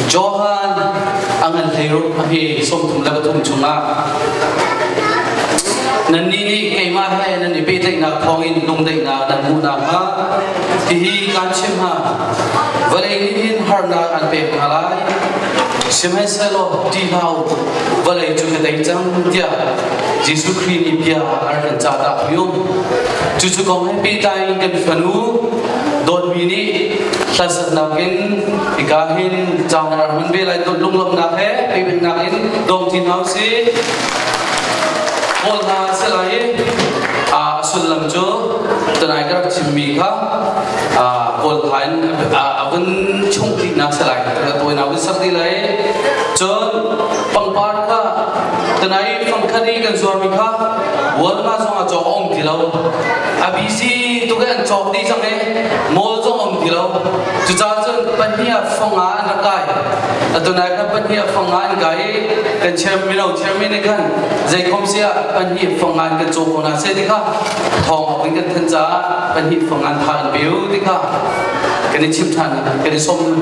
Johan angan hero ahi som thum la thum chunga nan ni ke ma he nan ni pe dei na thong in lung dei na nan mu na ha ti hi kan chim ha vale in har na an pe halai sim hai selo ti hau vale chu ke dei chang dia Jesu Christ ni pia ar kan cha da yum chu chu kong hai pe tai kan fanu don mi ni Sasat nakin ikahin jangan menbelai lung nahe pibin nakin dong tin hausi polha selai sulam jo tenai gerak cimika polhain abun chungki nak selai tuai abun sakti lai jon pangpar ka tenai pangkari kan suami ka walma songa jong dilau abisi tu kan jong di sange mol jong dilau Jujajan pania fonga nakai, atau naik pania fonga nakai, kan cermin kan, jadi komsia pania fonga kan joko nasi dika, thong apa kan tenja pania fonga thang biu dika, kan ciptaan, kan somun